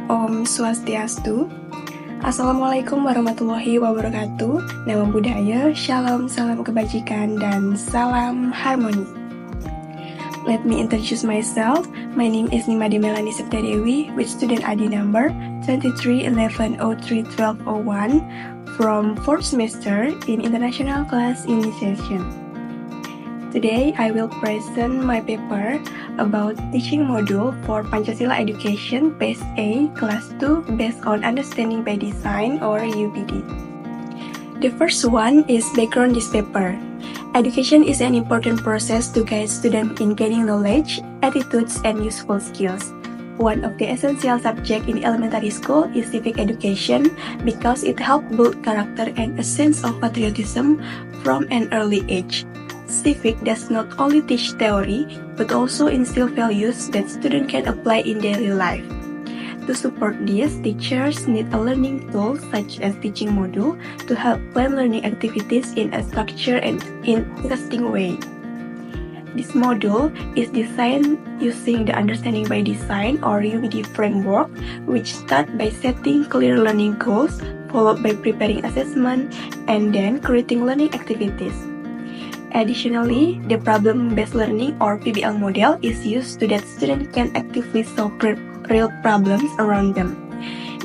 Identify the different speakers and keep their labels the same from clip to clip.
Speaker 1: Om Swastiastu. Assalamualaikum warahmatullahi wabarakatuh. Nama budaya, shalom, salam kebajikan, dan salam harmoni. Let me introduce myself. My name is Nimade Melani Septadewi with student ID number 2311031201 from 4th semester in International Class Initiation. Today, I will present my paper about teaching module for Pancasila Education Phase A, Class 2, based on Understanding by Design or UbD. The first one is background this paper. Education is an important process to guide students in gaining knowledge, attitudes, and useful skills. One of the essential subjects in elementary school is civic education because it helps build character and a sense of patriotism from an early age. Civic does not only teach theory, but also instill values that students can apply in daily life. To support this, teachers need a learning tool such as teaching module to help plan learning activities in a structured and interesting way. This module is designed using the Understanding by Design or UbD framework, which starts by setting clear learning goals, followed by preparing assessment, and then creating learning activities. Additionally, the problem-based learning or PBL model is used so that students can actively solve real problems around them.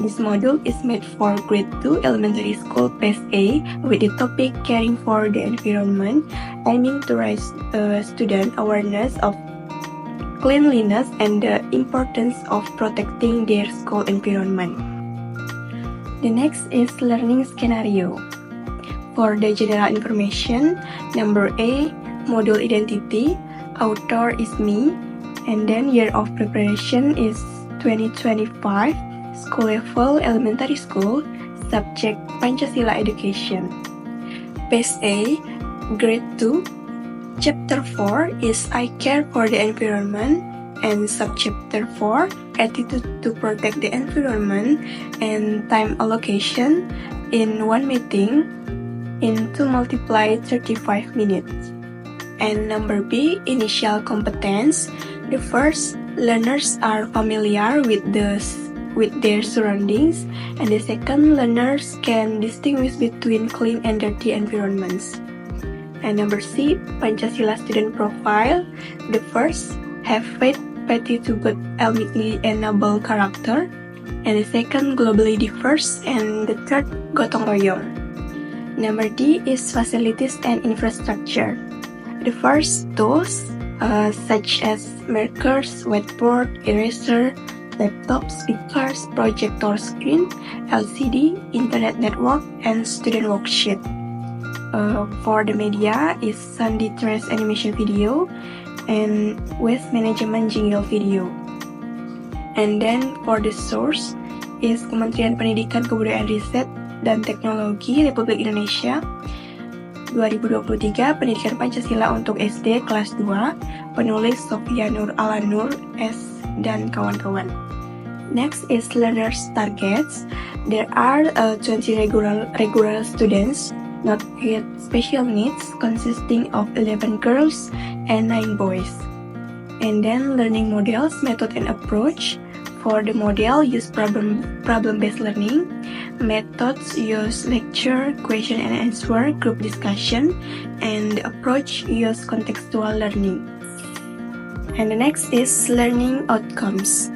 Speaker 1: This module is made for Grade 2 Elementary School Phase A with the topic Caring for the Environment, aiming to raise student awareness of cleanliness and the importance of protecting their school environment. The next is learning scenario. For the general information, number A, module identity, author is me, and then year of preparation is 2025, school level elementary school, subject Pancasila education. Phase A, grade 2, chapter 4 is I care for the environment, and subchapter 4, attitude to protect the environment, and time allocation in one meeting in 2 multiply 35 minutes. And number B, initial competence. The first, learners are familiar with their surroundings, and the second, learners can distinguish between clean and dirty environments. And number C, Pancasila student profile. The first, have faith, piety to good, ethnically and noble character, and the second, globally diverse, and the third, gotong royong. Number D is facilities and infrastructure. The first, tools such as markers, whiteboard, eraser, laptop, speakers, projector screen, LCD, internet network, and student worksheet. For the media is Sandy Trace animation video and waste management jingle video. And then for the source is Kementerian Pendidikan Kebudayaan Riset dan Teknologi Republik Indonesia 2023 Pendidikan Pancasila untuk SD kelas 2, penulis Sofia Nur Alanur S dan kawan-kawan. Next is learners targets. There are 20 regular students not with special needs consisting of 11 girls and 9 boys. And then learning models, method and approach. For the model, use problem-based learning. Methods use lecture, question and answer, group discussion, and the approach use contextual learning. And the next is learning outcomes.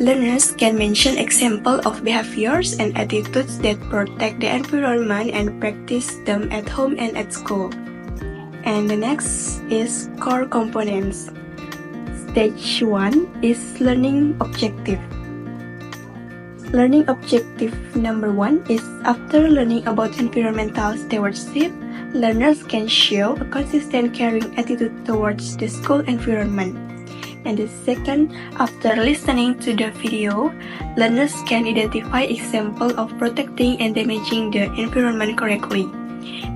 Speaker 1: Learners can mention example of behaviors and attitudes that protect the environment and practice them at home and at school. And the next is core components. Stage 1 is learning objective. Learning objective number 1 is after learning about environmental stewardship, learners can show a consistent caring attitude towards the school environment. And the second, after listening to the video, learners can identify examples of protecting and damaging the environment correctly.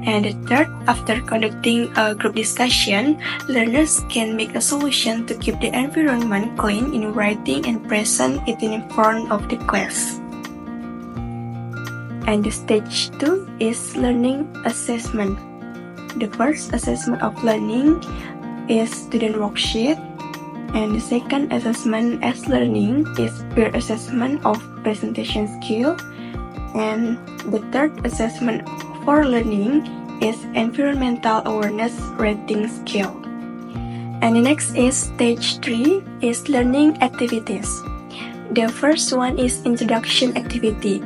Speaker 1: And the third, after conducting a group discussion, learners can make a solution to keep the environment clean in writing and present it in front of the class. And the stage 2 is learning assessment. The first assessment of learning is student worksheet. And the second assessment as learning is peer assessment of presentation skill. And the third assessment for learning is environmental awareness rating skill. And the next is stage 3 is learning activities. The first one is introduction activity.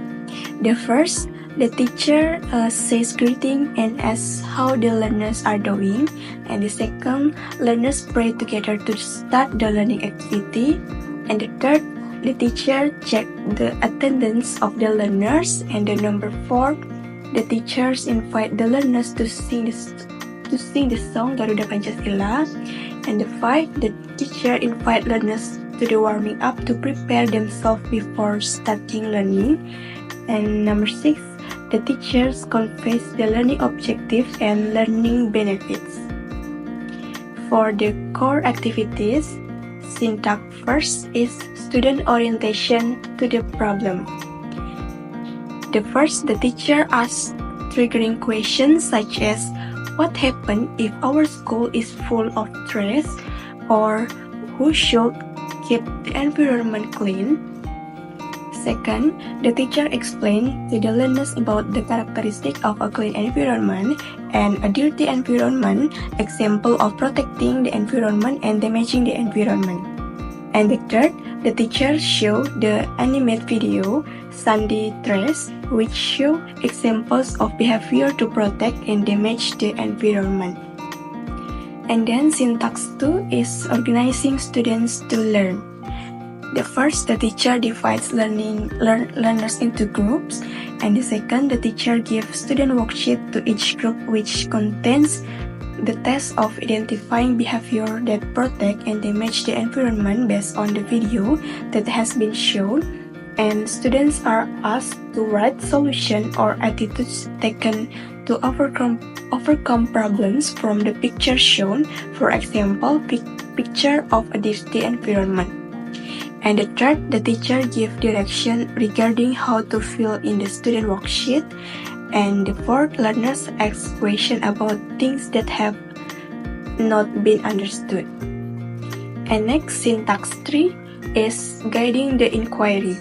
Speaker 1: The teacher says greeting and asks how the learners are doing. And the second, learners pray together to start the learning activity. And the third, the teacher checks the attendance of the learners. And the number 4, the teachers invite the learners to sing the song Garuda Pancasila. And the 5, the teacher invite learners to the warming up to prepare themselves before starting learning. And number 6, the teachers conveys the learning objectives and learning benefits. For the core activities, syntax first is student orientation to the problem. The teacher asks triggering questions such as what happens if our school is full of trash, or who should keep the environment clean. Second, the teacher explains to the learners about the characteristics of a clean environment and a dirty environment, example of protecting the environment and damaging the environment. And the third, the teacher shows the animated video, Sunday Trash, which show examples of behavior to protect and damage the environment. And then syntax 2 is organizing students to learn. The teacher divides learners into groups, and the second, the teacher gives student worksheet to each group which contains the test of identifying behavior that protect and damage the environment based on the video that has been shown, and students are asked to write solutions or attitudes taken to overcome problems from the picture shown, for example, picture of a dirty environment. And the third, the teacher gives direction regarding how to fill in the student worksheet. And the fourth, learners ask questions about things that have not been understood. And next, syntax 3 is guiding the inquiry.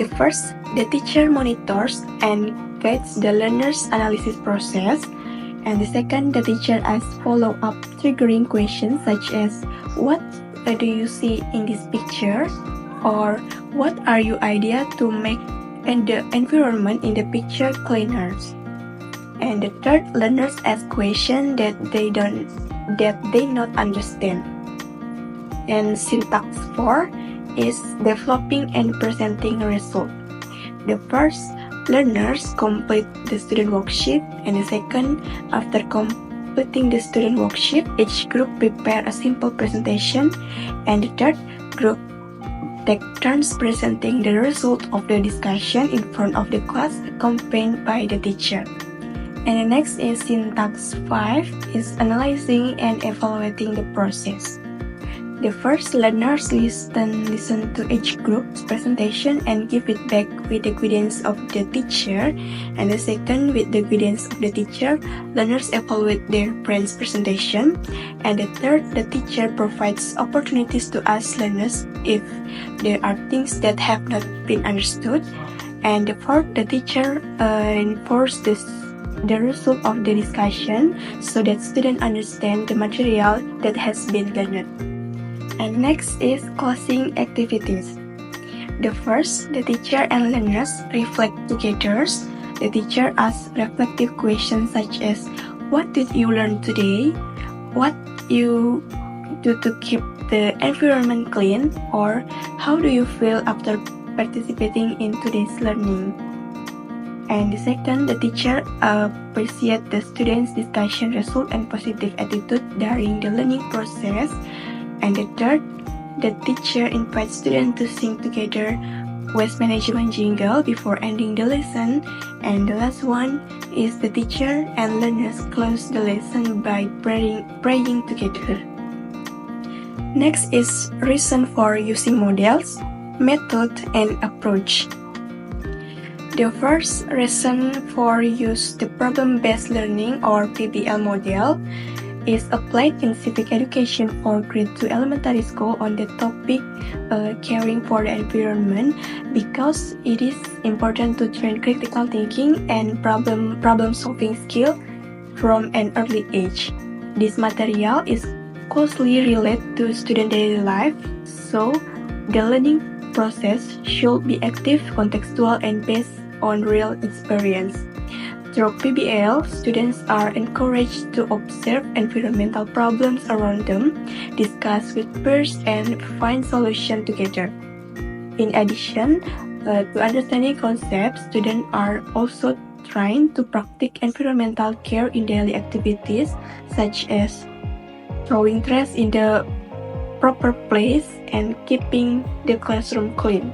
Speaker 1: The first, the teacher monitors and guides the learner's analysis process. And the second, the teacher asks follow-up triggering questions such as what do you see in this picture, or what are your ideas to make the environment in the picture cleaner? And the third, learners ask questions that they not understand. And syntax 4 is developing and presenting results. The first, learners complete the student worksheet, and the second, after completing the student worksheet, each group prepare a simple presentation, and the third group take turns presenting the result of the discussion in front of the class accompanied by the teacher. And the next is syntax 5 is analyzing and evaluating the process. The first, learners listen to each group's presentation and give it back with the guidance of the teacher. And the second, with the guidance of the teacher, learners evaluate their friend's presentation. And the third, the teacher provides opportunities to ask learners if there are things that have not been understood. And the fourth, the teacher reinforces the result of the discussion so that students understand the material that has been learned. And next is closing activities. The first, the teacher and learners reflect together. The teacher asks reflective questions such as, what did you learn today? What you do to keep the environment clean? Or how do you feel after participating in today's learning? And the second, the teacher appreciates the students' discussion result and positive attitude during the learning process. And the third, the teacher invites students to sing together waste management jingle before ending the lesson. And the last one is the teacher and learners close the lesson by praying together. Next is reason for using models, method, and approach. The first reason for use the problem-based learning or PBL model is applied in civic education for grade 2 elementary school on the topic caring for the environment, because it is important to train critical thinking and problem solving skill from an early age. This material is closely related to student daily life, so the learning process should be active, contextual, and based on real experience. Through PBL, students are encouraged to observe environmental problems around them, discuss with peers, and find solutions together. In addition to understanding concepts, students are also trained to practice environmental care in daily activities, such as throwing trash in the proper place and keeping the classroom clean.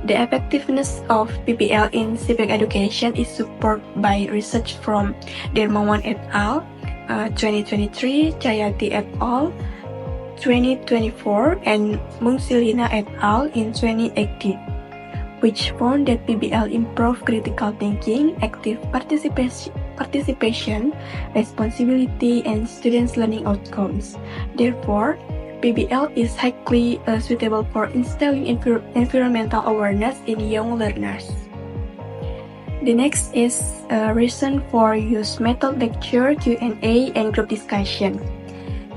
Speaker 1: The effectiveness of PBL in civic education is supported by research from Dermawan et al. 2023, Chayati et al. 2024, and Mungsilina et al. In 2018, which found that PBL improved critical thinking, active participation, responsibility, and students' learning outcomes. Therefore, PBL is highly suitable for instilling environmental awareness in young learners. The next is reason for use method lecture, Q&A, and group discussion.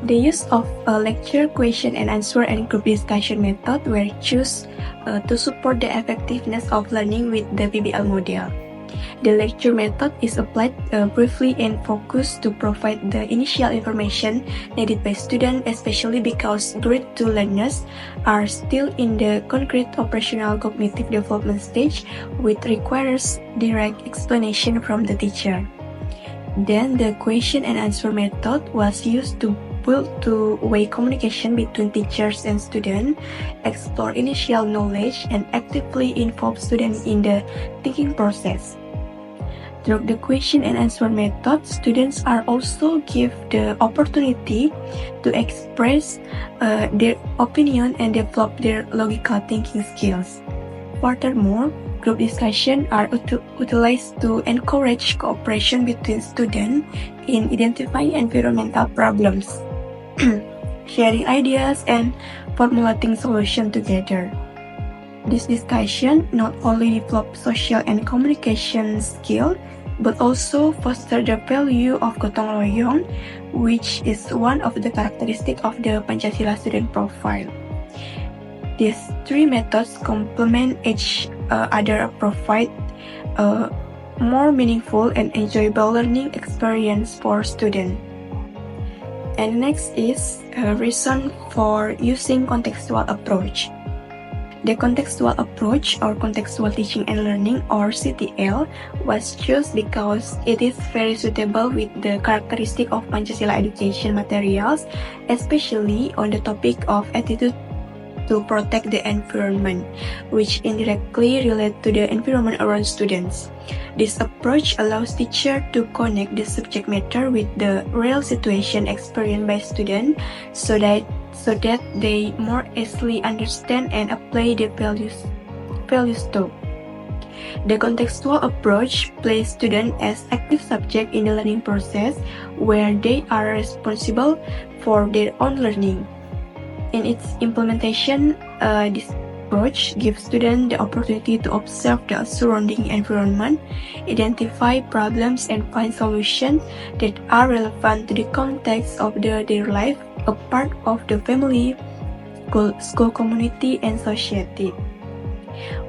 Speaker 1: The use of a lecture, question and answer, and group discussion method were chosen to support the effectiveness of learning with the PBL model. The lecture method is applied briefly and focused to provide the initial information needed by students, especially because grade 2 learners are still in the concrete operational cognitive development stage, which requires direct explanation from the teacher. Then the question and answer method was used to build two-way communication between teachers and students, explore initial knowledge, and actively involve students in the thinking process. Through the question and answer method, students are also given the opportunity to express their opinion and develop their logical thinking skills. Furthermore, group discussions are utilized to encourage cooperation between students in identifying environmental problems, sharing ideas, and formulating solutions together. This discussion not only develop social and communication skills, but also foster the value of gotong royong, which is one of the characteristics of the Pancasila student profile. These three methods complement each other and provide a more meaningful and enjoyable learning experience for students. And next is a reason for using contextual approach. The contextual approach, or contextual teaching and learning, or CTL, was chosen because it is very suitable with the characteristic of Pancasila education materials, especially on the topic of attitude to protect the environment, which indirectly relate to the environment around students. This approach allows teachers to connect the subject matter with the real situation experienced by students, so that they more easily understand and apply the values taught. The contextual approach places students as active subject in the learning process, where they are responsible for their own learning. In its implementation, this approach gives students the opportunity to observe the surrounding environment, identify problems, and find solutions that are relevant to the context of their life, a part of the family, school community, and society.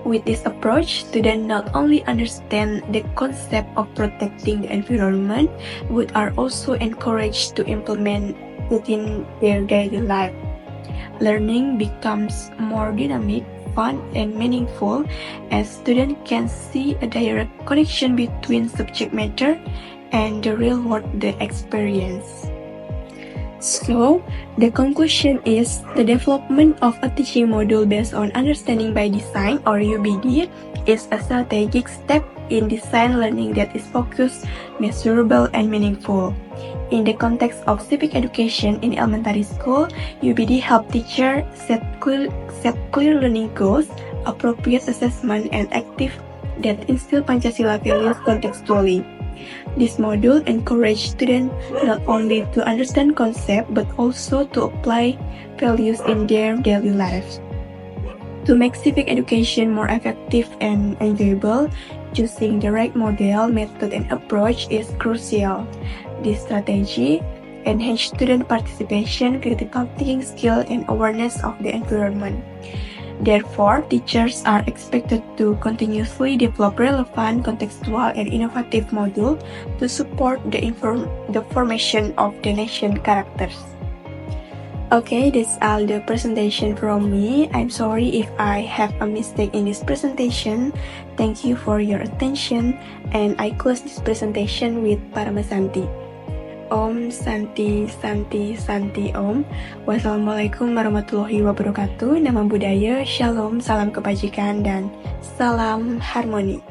Speaker 1: With this approach, students not only understand the concept of protecting the environment, but are also encouraged to implement within their daily life. Learning becomes more dynamic, fun, and meaningful as students can see a direct connection between subject matter and the real world they experience. So, the conclusion is the development of a teaching module based on understanding by design, or UbD, is a strategic step in design learning that is focused, measurable, and meaningful. In the context of civic education in elementary school, UbD help teachers set clear learning goals, appropriate assessment, and active that instill Pancasila values contextually. This module encourages students not only to understand concepts but also to apply values in their daily lives. To make civic education more effective and enjoyable, choosing the right model, method, and approach is crucial. This strategy enhances student participation, critical thinking skill, and awareness of the environment. Therefore, teachers are expected to continuously develop relevant, contextual, and innovative modules to support the formation of the nation characters. Okay, that's all the presentation from me. I'm sorry if I have a mistake in this presentation. Thank you for your attention, and I close this presentation with Paramasanti. Om Santi Santi Santi Om. Wassalamualaikum warahmatullahi wabarakatuh. Nama budaya, shalom, salam kebajikan, dan salam harmoni.